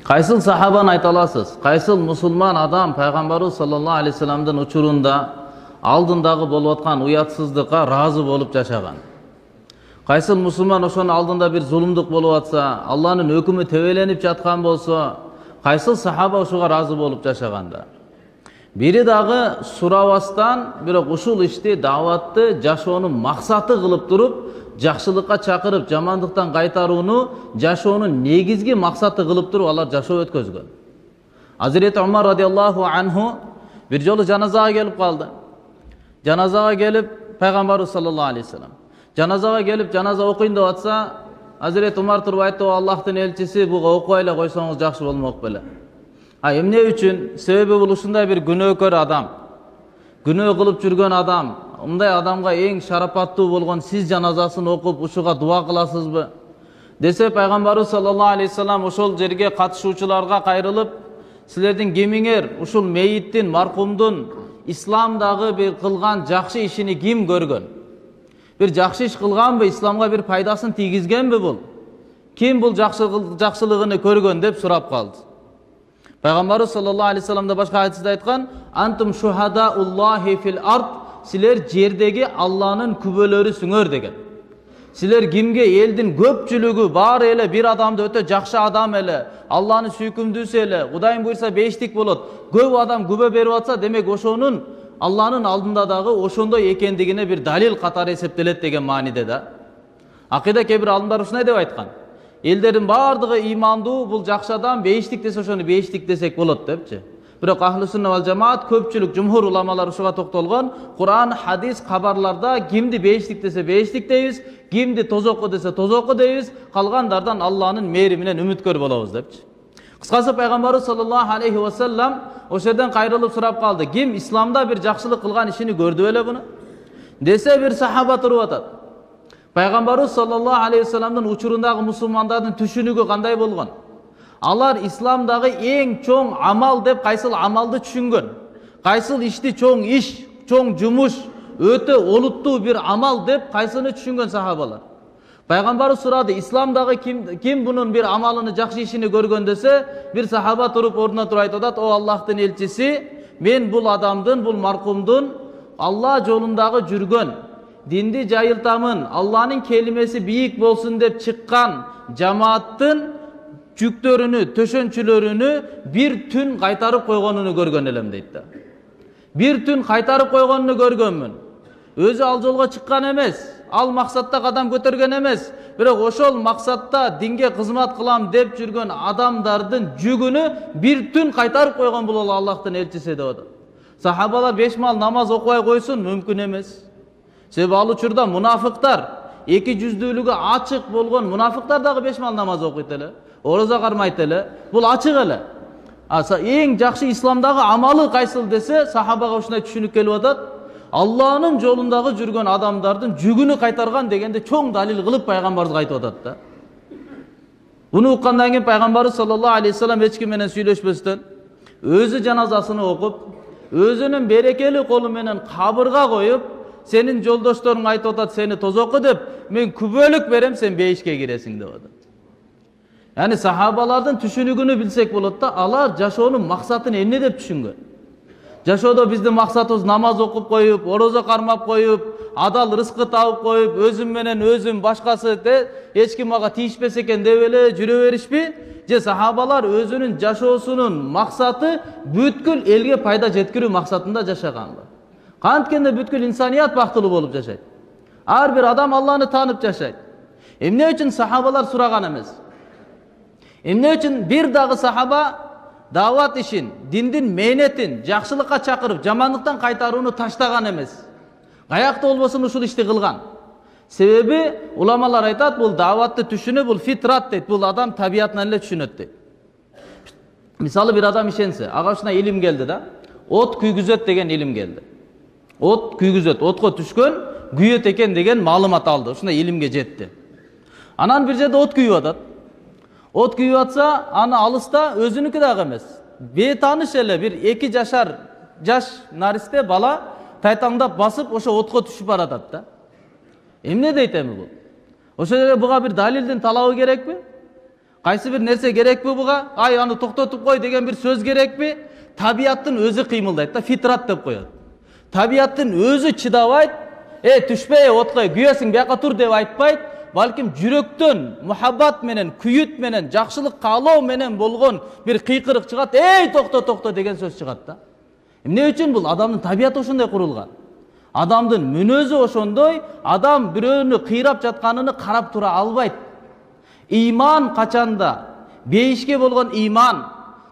Кайсыл сахабаны айта аласыз? Кайсыл мусулман адам пайгамбарыбыз саллаллаху алейхи вассаламдын учурунда алдындагы болуп аткан уятсыздыкка ыраазы болуп жашаган? Кайсыл мусулман ошонун алдында бир зулумдук болуп атса, Алланын өкүмү тебеленип жаткан болсо, кайсыл сахаба ушуга ыраазы болуп жашаганда? Бири дагы сурабастан, бирок ушул ишти, даватты жашоонун максаты кылып туруп, жакшылыкка чакырып, жамандыктан кайтарууну жашоонун негизги максаты кылып туруп алар жашоо өткөзгөн. Азирети Умар радиаллаху анху бир жолу жаназага келип калды. Жаназага келип, пайгамбарыбыз саллаллаху алейхи вассалам жаназага келип, жаназа окуйн деп атса, Азирети Умар туруп айтты: "Аллахтын элчиси, буга окуй эле койсоңуз жакшы болмок беле." Эмне үчүн? Себеби бул ушундай бир күнөөкөр адам, күнөө кылып жүргөн адам, мындай адамга эң шарапаттуу болгон сиз жаназасын окуп, ушуга дуа кыласызбы? Десе, пайгамбарыбыз саллаллаху алейхи вассалам ошол жерге катышуучуларга кайрылып, силердин кимиңер ушул мейиттин, маркумдун исламдагы бир кылган жакшы ишини ким көргөн? Бир жакшы иш кылганбы, исламга бир пайдасын тийгизгенби бул? Ким бул жакшылыгын көргөн деп сурап калды. Пайгамбарыбыз саллаллаху алейхи вассалам да башка хадисте айткан: "Антум шухадауллахи фил ард", силер жердеги Алланын күбөлөрүсүңөр деген. Силер кимге элдин көпчүлүгү баары эле бир адамды өтө жакшы адам эле, Алланын сүйкүмдүүсү эле, Кудайым буйрса бештик болот, көп адам күбө берип атса, демек ошонун Алланын алдында дагы ошондой экендигине бир далил катары эсептелет деген мааниде да. Акыйда кебир алымдар ушундай деп айткан: элдердин баардыгы имандуу, бул жакшы адам, бейиштик десе ошону бейиштик десек болот депчи. Бирок Ахлы сунна вал жамаат, көпчүлүк жумхур уламалар ушуга токтолгон. Кур'ан, хадис, кабарларда кимди бейиштик десе бейиштик дейбиз, кимди тозокко десе тозокко дейбиз, калгандардан Алланын мээри менен үмүткөр болобуз депчи. Кыскасы пайгамбарыбыз саллаллаху алейхи вассалам ошодон кайрылып сурап калды: "Ким исламда бир жакшылык кылган ишини көрдү беле буну?" Десе, бир сахаба туруп атат. Пайгамбарыбыз саллаллаху алейхи вассаламдын учурундагы мусулмандардын түшүнүгү кандай болгон? Алар исламдагы эң чоң амал деп кайсыл амалды түшүнгөн? Кайсыл ишти чоң иш, чоң жумуш, өтө олуттуу бир амал деп кайсыны түшүнгөн сахабалар? Пайгамбарыбыз сурады: "Исламдагы ким бунун бир амалыны, жакшы ишини көргөн?" десе, бир сахаба туруп ордуна туруп айтып атат: "О Аллахтын элчиси, мен бул адамдын, бул маркумдун Алла жолундагы жүргөн, динди жайылтамын, Алланын келимеси бийик болсун деп чыккан жамааттын жүктөрүнү, төшөнчүлөрүнү бир түн кайтарып койгонуну көргөн элем" дейт да. Бир түн кайтарып койгонуну көргөнмүн. Өзү ал жолго чыккан эмес, ал максатта кадам көтөргөн эмес, бирок ошол максатта динге кызмат кылам деп жүргөн адамдардын жүгүнү бир түн кайтарып койгон бул Аллахтын элчиси деп атат. Сахабалар 5 мал намаз окубай койсун, мүмкүн эмес. Себеби ал учурда мунафыктар, эки жүздүүлүгү ачык болгон мунафыктар дагы 5 мал намаз окуйт эле, ораза кармайт эле. Бул ачык эле. Эң жакшы исламдагы амалы кайсыл десе, сахабага ушундай түшүнүк келип атат: Алланын жолундагы жүргөн адамдардын жүгүнү кайтарган дегенде чоң далил кылып пайгамбарыбызга айтып атат да. Буну уккандан кийин пайгамбарыбыз саллаллаху алейхи вассалам эч ким менен сүйлөшпөстөн, өзү жаназасын окуп, өзүнүн берекели колу менен кабырга коюп, "Сенин жолдошторуң айтып атат сени тозокко деп, мен күбөлүк берем, сен бейишке киресиң" деп атат. Яни сахабалардын түшүнүгүнү билсек болот да, алар жашоонун максатын эмне деп түшүнгөн? Жашоодо биздин максатыбыз намаз окуп коюп, ораза кармап коюп, адал рызкы табып коюп, өзүм менен өзүм, башкасы эч ким мага тийишпесе экен деп эле жүрө беришпи? Же сахабалар өзүнүн жашоосунун максаты бүткүл элге пайда жеткирүү максатында жашаганбы? Канткенде бүткүл инсаният бактылуу болуп жашайт. Ар бир адам Алланы таанып жашайт. Эмне үчүн сахабалар сураган эмес? Эмне үчүн бир дагы сахаба дават ишин, диндин мээнетин, жакшылыкка чакырып, жамандыктан кайтарууну таштаган эмес? Каякта болбосун ушул ишти кылган. Себеби уламалар айтат, бул даватты түшүнүү, бул фитрат дейт, бул адам табиятынан эле түшүнөт дейт. Мисалы бир адам ишенсе, ага ушундай илим келди да, от күйгүзөт деген илим келди. От күйгүзөт, отко түшкөн күйөт экен деген маалымат алды, ушундай илимге жетти. Анан бир жерде от күйүп атат. От күйүп атса, аны алыста өзүнүкү дагы эмес, бейтааныш эле бир 2 жаш наристе бала тайтаңдап басып ошо отко түшүп баратат да. Эмне дейт эми бул? Ошо жерде буга бир далилдин талабы керекпи? Кайсы бир нерсе керекпи буга? Ай, аны токтотуп кой деген бир сөз керекпи? Табияттын өзү кыймылдайт да, фитрат деп коет. Табияттын өзү чыдабайт, түшпөй откой, күйөсүң бияка тур деп айтпайт, балким жүрөктөн мухаббат менен, күйүт менен, жакшылык каалоо менен болгон бир кыйкырык чыгат, токто деген сөз чыгат да. Эмне үчүн бул? Адамдын табияты ошондой курулган. Адамдын мүнөзү ошондой, адам бирөөнү кыйрап жатканын карап тура албайт. Иман качанда, бейишке болгон иман,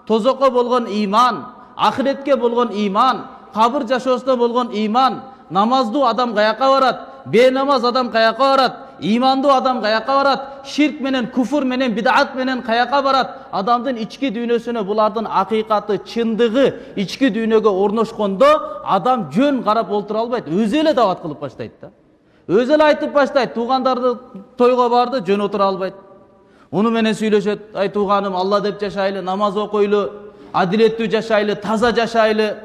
тозокко болгон иман, ахиретке болгон иман, кабыр жашоосуна болгон иман, намаздуу адам каяка барат, бенамаз адам каяка барат, имандуу адам каяка барат, ширк менен, куфур менен, бидат менен каяка барат. Адамдын ички дүйнөсүнө булардын акыйкаты, чындыгы ички дүйнөгө орношкондо адам жөн карап олтура албайт, өзү эле дават кылып баштайт да. Өзү эле айтып баштайт, туугандарды тойго барды, жөн отура албайт. Уну менен сүйлөшөт, ай тууганым, Алла деп жашайлы, намаз окуйлу, адилеттүү жашайлы, таза жашайлы.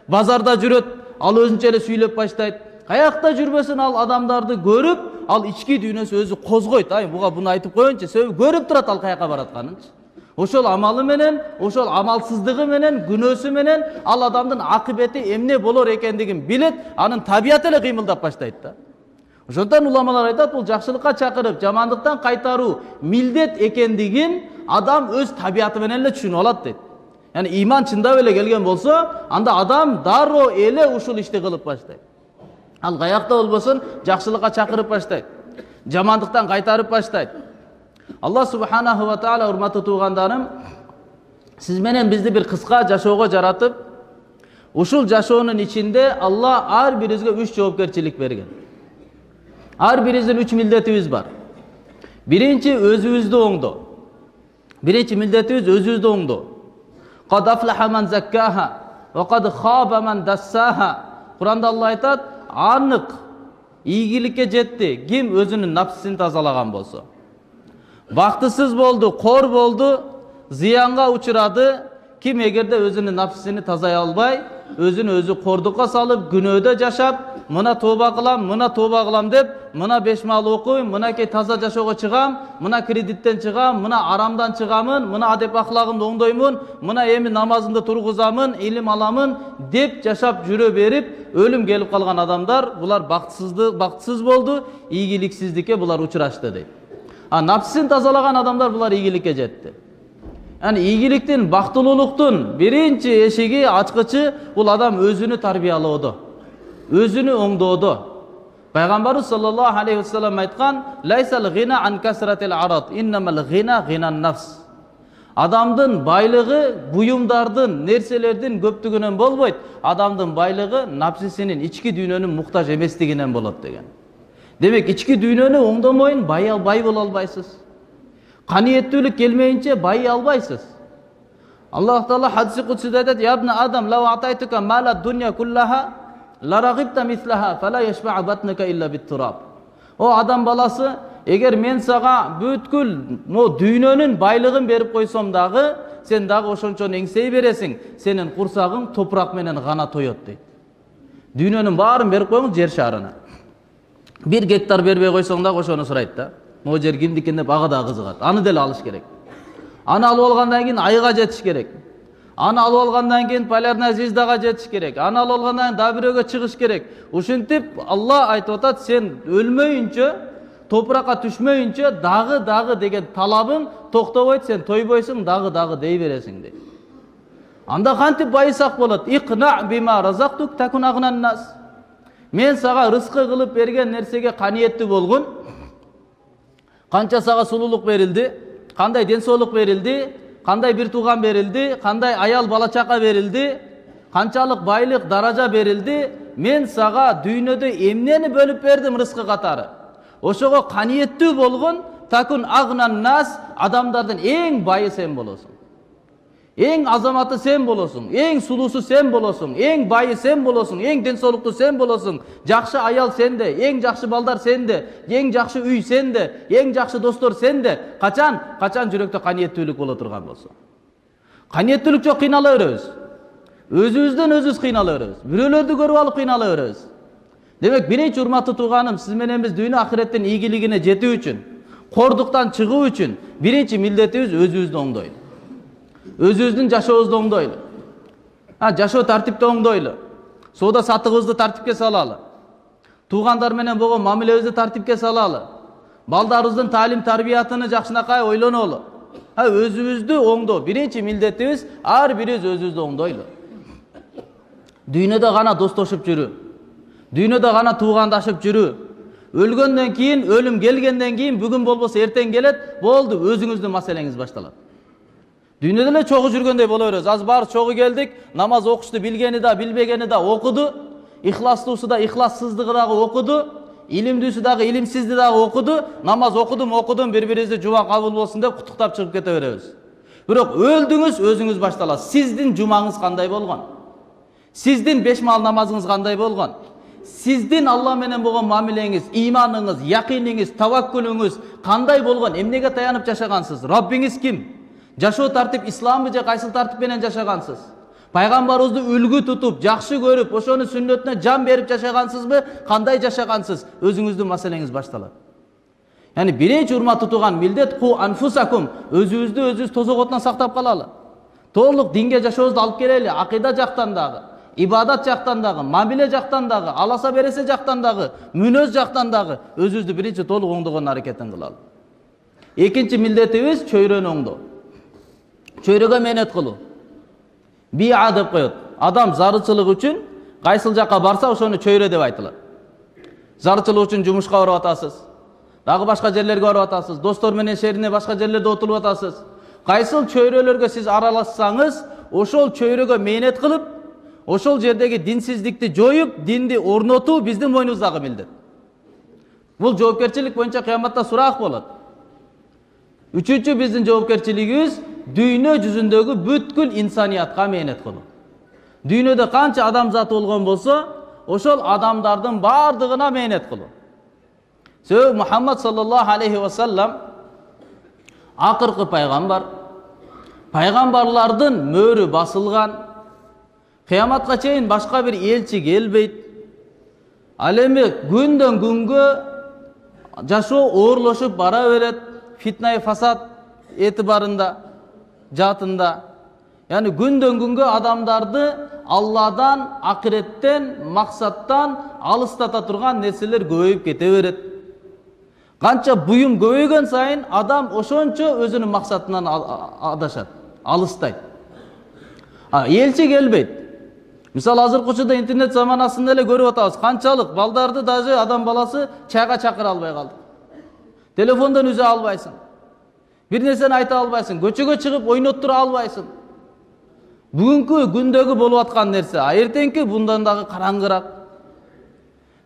Базарда жүрөт, ал өзүнчө эле сүйлөп баштайт. Каякта жүрбөсүн, ал адамдарды көрүп, ал ички дүйнөсү өзү козгойт. Ай, буга буну айтып коеюнчу, себеби көрүп турат ал каяка баратканын. Ошол амалы менен, ошол амалсыздыгы менен, күнөөсү менен ал адамдын акыбети эмне болор экендигин билет, анын табияты эле кыймылдап баштайт да. Ошондон уламалар айтат, бул жакшылыкка чакырып, жамандыктан кайтаруу милдет экендигин адам өз табияты менен эле түшүнүп алат дейт. Yani iman çındап эле келген болсо, анда адам дароо эле ушул ишти кылып баштайт. Ал каякта болбосун, жакшылыкка чакырып баштайт. Жамандыктан кайтарып баштайт. Алла субханаху ва таала, урматтуу туугандарым, сиз менен бизди бир кыска жашоого жаратып, ушул жашоонун ичинде Алла ар бирибизге 3 жоопкерчилик берген. Ар бирибиздин 3 милдетибиз бар. Биринчи өзүбүздү оңдоо. Биринчи милдетибиз өзүбүздү оңдоо. Qad aflaha man zakkaha wa qad khaba man dassaha. Kur'anda Allah aytat, anık ийгиликке жетти ким өзүнүн напсысын тазалаган болсо. Бактысыз болду, кор болду, зыянга учурады ким эгерде өзүнүн напсысын тазалай албай, өзүн өзү кордукка салып, күнөөдө жашап, мына тооба кылам деп, мына 5 маал окуйм, мынакей таза жашоого чыгам, мына кредиттен чыгам, мына арамдан чыгамын, мына адеп ахлагымды оңдоймун, мына эми намазымды тургузамын, илим аламын деп жашап жүрө берип, өлүм келип калган адамдар, булар бактысыз болду, ийгиликсиздикке булар учурашты дейт. Напсысын тазалаган адамдар булар ийгиликке жетти. Yani ийгиликтин, бактылуулуктун биринчи эшиги, ачкычы бул адам өзүнү тарбиялоодо, өзүнү оңдоодо. Пайгамбарыбыз саллаллаху алейхи вассалам айткан: "Лайсал гина ан касратил арат, иннамал гина гинан нафс." Адамдын байлыгы буюмдардын, нерселердин көптүгүнөн болбойт. Адамдын байлыгы напсисинин, ички дүйнөнүн муктаж эместигинен болот деген. Демек, ички дүйнөнү оңдомойун бай боло албайсыз. Каниеттүүлүк келмейинче бай албайсыз. Аллах Таала хадиси кудсиде айтат: "Я ибн Адам, лау атайтука мала дунья куллаха, ла рагибта мислаха, фала яшбау батнука илля бит-тураб." О адам баласы, эгер мен сага бүткүл дүйнөнүн байлыгын берип койсом дагы, сен дагы ошончо эңсей бересиң, сенин курсагың топурак менен гана тоет дейт. Дүйнөнүн баарын берип коюңуз жер шарына. 1 гектар бербей койсоң дагы ошону сурайт да. Могу жер кимдикин деп ага да кызыгат. Аны деле алыш керек. Аны алып алгандан кийин айга жетиш керек. Аны алып алгандан кийин полярная звездага жетиш керек. Аны алып алгандан кийин дагы бирөөгө чыгыш керек. Ушинтип Алла айтып атат: "Сен өлмөйүнчө, топуракка түшмөйүнчө дагы деген талабың токтобойт, сен тойбойсуң, дагы дей бересиң" дейт. Анда кантип байысак болот? "Иқна бима разактук такун агнан нас." Мен сага рызкы кылып берген нерсеге каниеттүү болгун. Канча сага сулуулук берилди, кандай ден соолук берилди, кандай бир тууган берилди, кандай аял бала чака берилди, канчалык байлык, даража берилди. Мен сага дүйнөдө эмнени бөлүп бердим рызкы катары. Ошого каниеттүү болгон, такун агнан нас, адамдардын эң байы сен болосуң. Эң азаматы сен болосуң, эң сулуусу сен болосуң, эң байы сен болосуң, эң ден соолуктуу сен болосуң, жакшы аял сенде, эң жакшы балдар сенде, эң жакшы үй сенде, эң жакшы достор сенде. Качан жүрөктө каниеттүүлүк боло турган болсо. Каниеттүүлүк жок, кыйнала беребиз. Өзүбүздөн өзүбүз кыйнала беребиз. Бирөөлөрдү көрүп алып кыйнала беребиз. Демек, биринчи урматтуу тууганым, сиз менен биз дүйнө ахиреттин ийгилигине жетүү үчүн, Кордуктан чыгуу үчүн биринчи милдетибиз өзүбүздү оңдойлу. Өзүбүздүн жашообузду оңдойлу. Жашоо тартипти оңдойлу. Соода сатыгыбызды тартипке салалы. Туугандар менен болгон мамилебизди тартипке салалы. Балдарыбыздын таалим тарбиятыны жакшынакай ойлонолу. Өзүбүздү оңдоо биринчи милдетибиз, ар бирибиз өзүбүздү оңдойлу. Дүйнөдө гана достошуп жүрүү. Дүйнөдө гана туугандашып жүрүү. Өлгөндөн кийин, өлүм келгенден кийин, бүгүн болбосо эртең келет, болду, өзүңүздүн маселеңиз башталат. Дүйнөдө эле чогуу жүргөндөй боло беребиз. Аз бар чогуу келдик, намаз окушту билгени да, билбегени да окуду, ихластуусу да, ихлассыздыгы дагы окуду, илимдүүсү дагы, илимсизди дагы окуду, намаз окудум, бири-бирибизди жума кабыл болсун деп куттуктап чыгып кете беребиз. Бирок өлдүңүз, өзүңүз башталасыз. Сиздин жумаңыз кандай болгон? Сиздин 5 маал намазыңыз кандай болгон? Сиздин Алла менен болгон мамилеңиз, иманыңыз, якиниңиз, таваккулуңуз кандай болгон? Эмнеге таянып жашагансыз? Раббиңиз ким? Жашоо тартип исламбы же кайсыл тартип менен жашагансыз? Пайгамбарыбызды үлгү тутуп, жакшы көрүп, ошонун сүннөтүнө жан берип жашагансызбы? Кандай жашагансыз? Өзүңүздүн маселеңиз башталат. Яни биринчи урматтуу тууган милдет ку анфусакум, өзүбүздү өзүбүз тозокотунан сактап калалы. Толук динге жашообузду алып келели, акыйда жактан дагы, ибадат жактан дагы, мамиле жактан дагы, аласа бересе жактан дагы, мүнөз жактан дагы өзүбүздү биринчи толук оңдогон аракетин кылалы. Экинчи милдетибиз чөйрөнү оңдоо. Чөйрөгө мээнет кылуу. Биа деп коет. Адам зарычылык үчүн кайсыл жакка барса ошону чөйрө деп айтылат. Зарычылык үчүн жумушка барып атасыз. Дагы башка жерлерге барып атасыз. Достор менен шерине башка жерлерде отуруп атасыз. Кайсыл чөйрөлөргө сиз аралашсаңыз, ошол чөйрөгө мээнет кылып, ошол жердеги динсиздикти жоюп, динди орнотуу биздин мойнубуздагы милдет. Бул жоопкерчилик боюнча кыяматта сурак болот. Үчүнчү биздин жоопкерчилигибиз дүйнө жүзүндөгү бүткүл инсаниятка мээнет кылуу. Дүйнөдө канча адам заты болгон болсо, ошол адамдардын бардыгына мээнет кылуу. Себеби Мухаммад саллаллаху алейхи ва саллам акыркы пайгамбар. Пайгамбарлардын мөрү басылган. Кыяматка чейин башка бир элчи келбейт. Ал эми күндөн күнгө жашоо оорлошуп бара берет. Фитна фасад этибарында, жатында. Яни күндөн күнгө адамдарды Алладан, акыреттен, максаттан алыстата турган нерселер көбөйүп кете берет. Канча буюм көбөйгөн сайын адам ошончо өзүнүн максатынан адашат, алыстайт. Элчи келбейт. Мисалы азыркы учурда интернет заманасында эле көрүп атабыз, канчалык балдарды даже адам баласы чайга чакыра албай калды. Телефондон үзө албайсың. Бир нерсени айта албайсың, көчөгө чыгып ойноттура албайсың. Бүгүнкү күндөгү болуп аткан нерсе, эртеңки bundan дагы караңгыраак.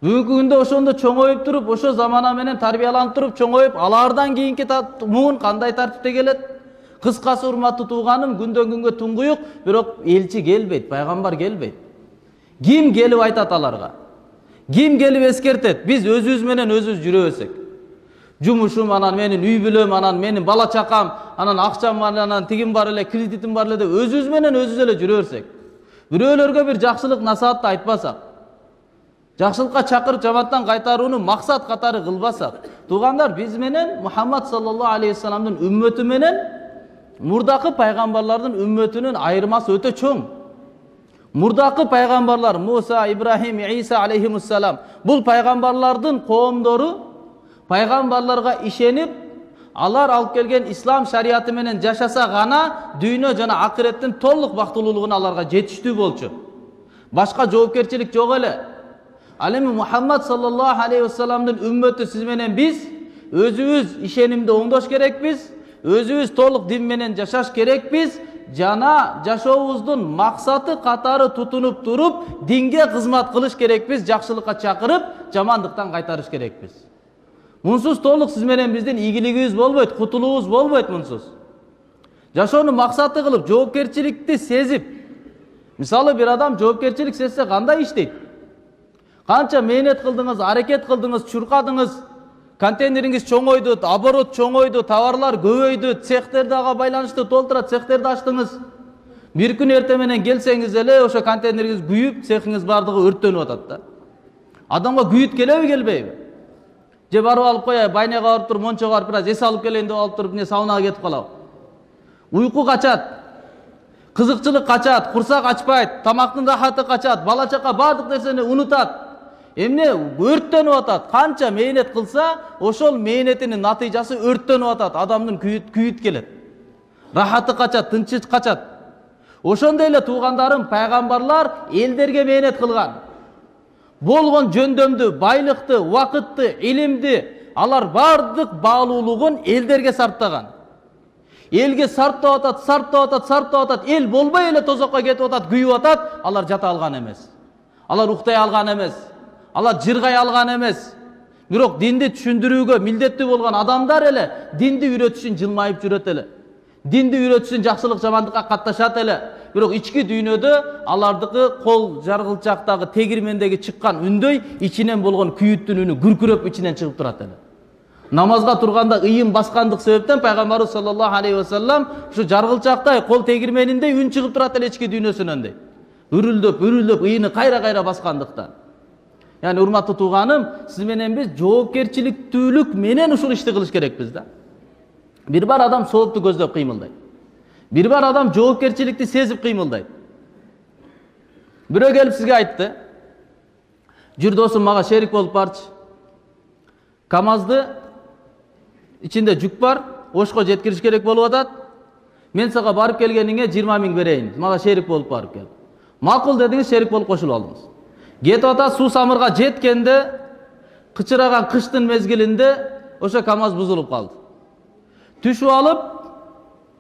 Бүгүнкү күндө ошондо чоңоюп туруп, ошо замана менен тарбияланып туруп, чоңоюп, алардан кийинки муун кандай тартипте келет? Кыскасы урматтуу тууганым, күндөн күнгө туңгуюк, бирок элчи келбейт, пайгамбар келбейт. Ким келип айтат аларга? Ким келип эскертет? Биз өзүбүз менен өзүбүз жүрө берсек. Жумушум, анан менин үй бүлөм, анан менин бала чакам, анан акчам бар, анан тигим бар эле, кредитим бар эле деп өзүбүз менен өзүбүз эле жүрө берсек. Бирөөлөргө бир жакшылык насаатты айтпасак, жакшылыкка чакырып жамандыктан кайтарууну максат катары кылбасак, туугандар, биз менен Мухаммад саллаллаху алейхи ва салламдын үммөтү менен мурдакы пайгамбарлардын үммөтүнүн айырмасы өтө чоң. Мурдакы пайгамбарлар Муса, Ибрахим, Иса алейхимуссалам, бул пайгамбарлардын коомдору пайгамбарларга ишенип, алар алып келген ислам шариаты менен жашаса гана дүйнө жана акыреттин толук бактылуулугуна аларга жетиштүү болчу. Башка жоопкерчилик жок эле. Ал эми Мухаммад саллаллаху алейхи ва салламдын үммөтү сиз менен биз өзүбүз ишенимди оңдош керекпиз, өзүбүз толук дин менен жашаш керекпиз, жана жашообуздун максаты катары тутунуп туруп, динге кызмат кылыш керекпиз, жакшылыкка чакырып, жамандыктан кайтарыш керекпиз. Мунсуз толук сиз менен биздин ийгилигибиз болбойт, кутулуубуз болбойт мунсуз. Жашоону максаты кылып, жоопкерчиликти сезип. Мисалы бир адам жоопкерчилик сезсе кандай иштейт? Канча мээнет кылдыңыз, аракет кылдыңыз, чуркадыңыз, контейнериңиз чоңойду, оборот чоңойду, товарлар көбөйдү, цехтерди ага байланыштуу толтура, цехтерди ачтыңыз. Бир күн эрте менен келсеңиз эле ошо контейнериңиз күйүп, цехиңиз бардыгы өрттөнүп атат да. Адамга күйүт келеби, келбейби? Же барып алып кояй, байнега барып туруп, мончого барып бираз эс алып келейин деп алып туруп, эмне саунага кетип калабы. Уйку качат, кызыкчылык качат, курсак ачпайт, тамактын рахаты качат, бала чака баардык нерсени унутат. Эмне өрттөнүп атат. Канча мээнет кылса, ошол мээнетинин натыйжасы өрттөнүп атат. Адамдын күйүт келет. Рахаты качат, тынчы качат. Ошондой эле туугандарым, пайгамбарлар элдерге мээнет кылган. Болгон жөндөмдү, байлыкты, убакытты, илимди, алар баардык баалуулугун элдерге сарптаган. Элге сарптап атат, эл болбой эле тозокко кетип атат, күйүп атат, алар жата алган эмес. Алар уктай алган эмес. Алар жыргай алган эмес. Бирок динди түшүндүрүүгө милдеттүү болгон адамдар эле динди үйрөтүшүн жылмайып жүрөт эле. Динди үйрөтүшүн жакшылык жамандыкка катташат эле. Бирок ички дүйнөдө алардыкы кол жаргылчактагы тегирмендеги чыккан үндөй ичинен болгон күйүттүн үнү күркүрөп ичинен чыгып турат эле. Намазга турганда ыйын баскандык себептен пайгамбарыбыз саллаллаху алейхи ва саллам ушу жаргылчактай кол тегирмениндей үн чыгып турат эле ички дүйнөсүнөн дейт. Үрүлдөп ыйыны кайра баскандыктан. Yani урматтуу тууганым, сиз менен биз жоопкерчиликтүүлүк менен ушул ишти кылыш керекпиз да. Бир бар адам соопту көздөп кыймылдайт. Бир бар адам жоопкерчиликти сезип кыймылдайт. Бирөө келип сизге айтты: "Жүр досум, мага шерик болуп барчы. КамАЗды ичинде жүк бар, Ошко жеткириш керек болуп атат. Мен сага барып келгениңе 20 000 берейин. Мага шерик болуп барып кел." Макул дедиңиз, шерик болуп кошулуп алдыңыз. Кетип ата суу самырга жеткенде, кычыраган кыштын мезгилинде ошо КамАЗ бузулуп калды. Түшүп алып,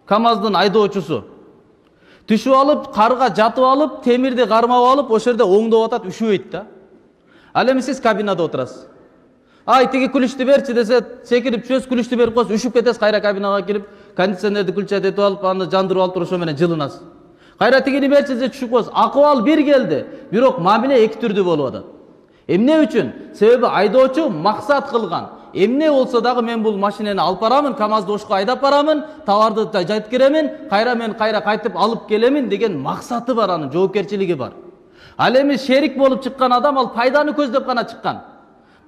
КамАЗдын айдоочусу түшүп алып, карга жатып алып, темирди кармап алып, ошол жерде оңдоп атат, үшүбөйт да. Ал эми сиз кабинада отурасыз. Ай, тиги күлүштү берчи десе, секирип түшөсүз, күлүштү берип коесуз, үшүп кетесиз, кайра кабинага кирип, кондиционерди күлчат этип алып, аны жандырып алып туруп ошо менен жылынасыз. Кайра тигини берчи десе түшүп коесуз. Акыбал бир келди, бирок мамиле эки түрдүү болуп атат. Эмне үчүн? Себеби айдоочу максат кылган. Эмне болсо дагы мен бул машинени алып барамын, КамАЗды Ошко айдап барамын, товарды жеткиремин, мен кайтып алып келемин деген максаты бар, анын жоопкерчилиги бар. Ал эми шерик болуп чыккан адам ал пайданы көздөп гана чыккан.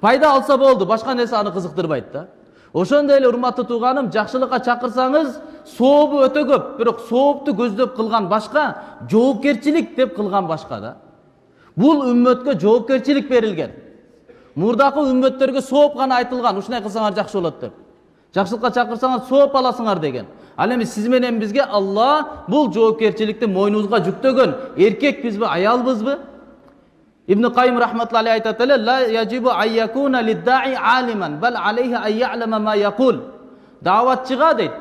Пайда алса болду, башка нерсе аны кызыктырбайт да. Ошондой эле урматтуу тууганым, жакшылыкка чакырсаңыз, сообу өтө көп, бирок соопту көздөп кылган башка, жоопкерчилик деп кылган башка да. Бул үммөткө жоопкерчилик берилген. Мурдакы үммөттөргө сооп гана айтылган, ушундай кылсаңар жакшы болот деп. Жакшылыкка чакырсаңар сооп аласыңар деген. Ал эми сиз менен бизге Алла бул жоопкерчиликти мойнубузга жүктөгөн. Эркекпизби, аялбызбы? Ибн Кайым рахматуллахи айтат эле: "Ла яджибу айякуна лиддаи алиман, бал алейхи ай я'лама ма якул." Даватчыга дейт,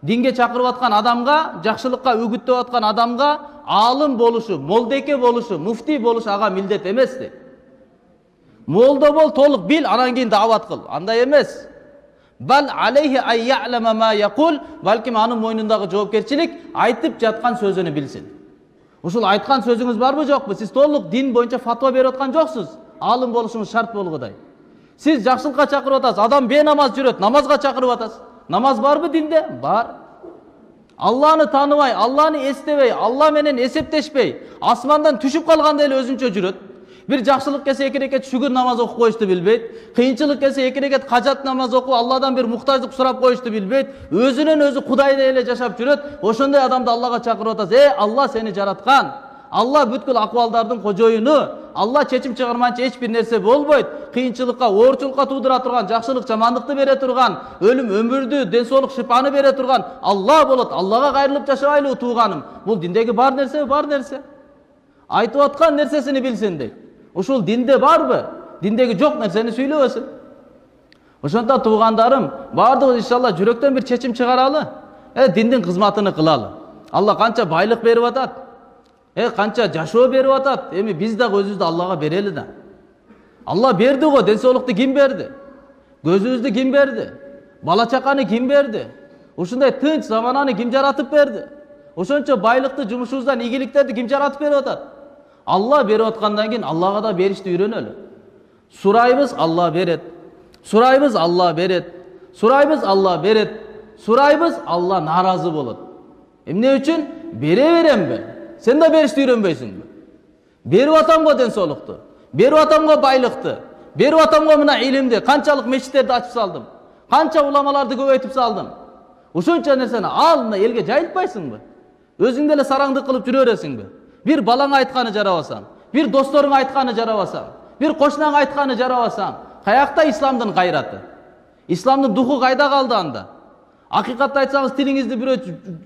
динге чакырып аткан адамга, жакшылыкка үгүттөп аткан адамга алым болушу, молдеке болушу, муфти болушу ага милдет эмес дейт. Молдо бол, толук бил, анан кийин дават кыл. Андай эмес. Бал алейхи ай я'лама ма якул, балким анын мойнундагы жоопкерчилик айтып жаткан сөзүнү билсин. Ушул айткан сөзүңүз барбы жокпу? Сиз толук дин боюнча фатва берип аткан жоксуз. Алым болушуңуз шарт болгудай. Сиз жакшылыкка чакырып атасыз, адам бенамаз жүрөт, намазга чакырып атасыз. Намаз барбы динде? Бар. Алланы тааныбай, Алланы эстебей, Алла менен эсептешпей, асмандан түшүп калгандай эле өзүнчө жүрөт. Бир жакшылык келсе эки рекет шүгүр намаз окуп коюшту билбейт. Кыйынчылык келсе эки рекет кажат намаз окуп, Алладан бир муктаждык сурап коюшту билбейт. Өзүнөн өзү Кудайдай эле жашап жүрөт. Ошондой адамды Аллага чакырып атасыз. Алла сени жараткан. Алла бүткүл акыбалдардын кожоюну. Алла чечим чыгармайынча эч бир нерсе болбойт. Кыйынчылыкка, оорчулукка туудура турган, жакшылык жамандыкты бере турган, өлүм өмүрдү, ден соолук шифаны бере турган Алла болот. Аллага кайрылып жашабайлыбы тууганым? Бул диндеги бар нерсе, бар нерсе. Айтып аткан нерсесини билсин дейт. Ушул динде барбы? Диндеги жок нерсени сүйлөбөсүн. Ошондо туугандарым, баардыгыбыз иншалла жүрөктөн бир чечим чыгаралы. Диндин кызматыны кылалы. Алла канча байлык берип атат. Канча жашоо берип атат. Эми биз дагы өзүбүздү Аллага берели да. Алла берди го, ден соолукту ким берди? Көзүбүздү ким берди? Бала чаканы ким берди? Ушундай тынч замананы ким жаратып берди? Ошончо байлыкты, жумушубуздан ийгиликтерди ким жаратып берип атат? Алла берип аткандан кийин Аллага да беришти үйрөнөлү. Сурайбыз, Алла берет. Сурайбыз, Алла берет. Сурайбыз, Алла берет. Сурайбыз, Алла наразы болот. Эмне үчүн? Бере беремби? Сен да беришти үйрөнбөйсүңбү? Берип атам го ден соолукту. Берип атам го байлыкты. Берип атам го мына илимди, канчалык мечиттерди ачып салдым, канча уламаларды көбөйтүп салдым. Ушунча нерсени ал мына элге жайылтпайсыңбы? Өзүң деле сараңдык кылып жүрө бересиңби? Бир балаңа айтканы жарабасаң, бир досторуңа айтканы жарабасаң, бир кошунаңа айтканы жарабасаң, каякта исламдын кайраты? Исламдын духу кайда калды анда? Акыйкатты айтсаңыз тилиңизди бирөө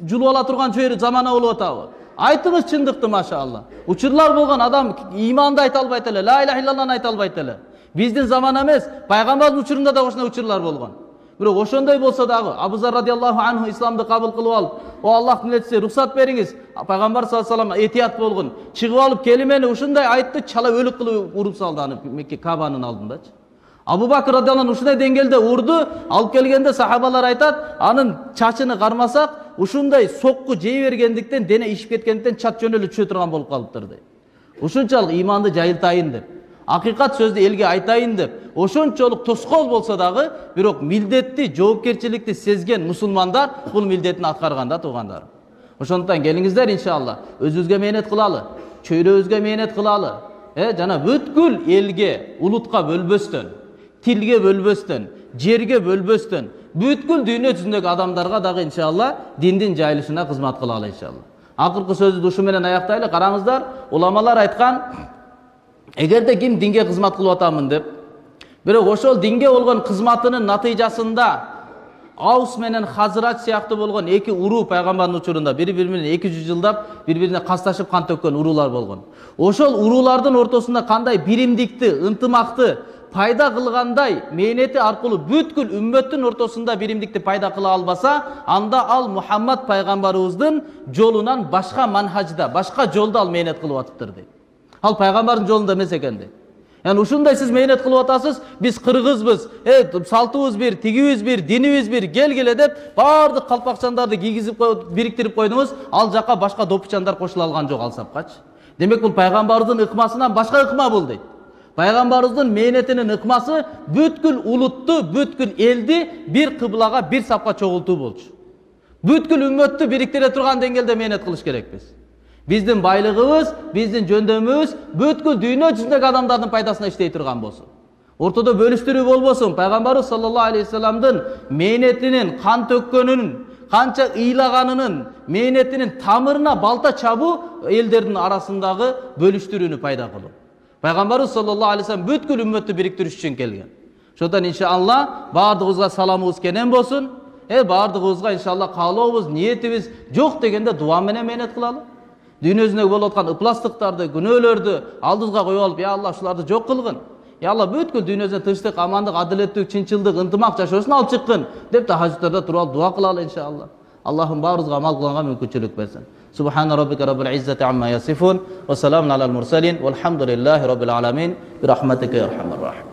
жулуп ала турган чөйрө замана болуп атабы? Айтыңыз чындыкты, машалла. Учурлар болгон адам иманды айта албайт эле, ла иляха иллаллахны айта албайт эле. Биздин заман эмес, пайгамбардын учурунда да ошондой учурлар болгон. Бирок ошондой болсо дагы Абу Зар радиаллаху анху исламды кабыл кылып алып, "О Аллахтын элчиси, рухсат бериңиз." Пайгамбар саллаллаху алейхи ва саллям этият болгон. Чыгып алып келимени ушундай айтты, чала өлүк кылып уруп салды аны Мекке Кабанын алдындачы. Абу Бакр радиаллаху анху ушундай деңгээлде урду, алып келгенде сахабалар айтат, анын чачыны кармасак, ушундай сокку жей бергендиктен дене ишип кеткендиктен чат жөн эле түшө турган болуп калыптыр дейт. Ушунчалык иманды жайылтайын деп, акыйкат сөздү элге айтайын деп, ошончолук тоскоол болсо дагы, бирок милдетти, жоопкерчиликти сезген мусулмандар бул милдетин аткарганда туугандар. Ошондуктан келиңиздер иншалла, өзүбүзгө мээнет кылалы, чөйрөбүзгө мээнет кылалы. Жана бүткүл элге, улутка бөлбөстөн, тилге бөлбөстөн, жерге бөлбөстөн, бүткүл дүйнө жүзүндөгү адамдарга дагы иншалла диндин жайылышына кызмат кылалы иншалла. Акыркы сөздү ушу менен аяктайлы. Караңыздар, уламалар айткан, эгерде ким динге кызмат кылып атамын деп, бирок ошол динге болгон кызматынын натыйжасында Аус менен Хазрач сыяктуу болгон эки уруу пайгамбардын учурунда бири-бири менен 200 жылдап бири-бирине касташып кан төккөн уруулар болгон. Ошол уруулардын ортосунда кандай биримдикти, ынтымакты пайда кылгандай мээнети аркылуу бүткүл үммөттүн ортосунда биримдикти пайда кыла албаса, анда ал Мухаммад пайгамбарыбыздын жолунан башка манхажда, башка жолдо ал мээнет кылып атыптыр дейт. Ал пайгамбардын жолунда эмес экен дейт. Yani ушундай сиз мээнет кылып атасыз, биз кыргызбыз, салтыбыз бир, тигибиз бир, динибиз бир, келгиле деп баардык калпакчандарды кийгизип бириктирип койдуңуз, ал жака башка допучандар кошула алган жок ал сапкачы. Демек бул пайгамбарыбыздын ыкмасынан башка ыкма бул дейт. Пайгамбарыбыздын мээнетинин ыкмасы бүткүл улутту, бүткүл элди бир кыблага, бир сапка чогултуу болчу. Бүткүл үммөттү бириктире турган деңгээлде мээнет кылыш керекпиз. Биздин байлыгыбыз, биздин жөндөмүбүз бүткүл дүйнө жүзүндөгү адамдардын пайдасына иштей турган болсун. Ортодо бөлүштүрүү болбосун. Пайгамбарыбыз саллаллаху алейхи вассаламдын мээнетинин, кан төккөнүнүн, канча ыйлаганынын, мээнетинин тамырына балта чабуу элдердин арасындагы бөлүштүрүүнү пайда кылуу. Пайгамбарыбыз саллаллаху алейхи вассалам бүткүл үммөттү бириктириш үчүн келген. Ошондон иншалла баардыгыбызга саламыбыз кенен болсун. Баардыгыбызга иншалла каалообуз, ниетибиз жок дегенде дуа менен мээнет кылалы. Дүйнө жүзүндө болуп аткан ыпластыктарды, күнөөлөрдү алдыбызга коюп алып, "Я Аллах, ушуларды жок кылгын. Я Аллах, бүткүл дүйнө жүзүнө тынчтык, амандык, адилеттүүлүк, чынчылдык, ынтымак жашоосун алып чыккын" деп тахажжудтарда туруп алып дуа кылалы иншалла. Аллахым баарыбызга амал кылганга мүмкүнчүлүк берсин. Субхана раббика раббил иззати амма ясифун ва саламун алал мурсалин валхамдулиллахи раббил аламин. Bi rahmetike ya erhamer rahim.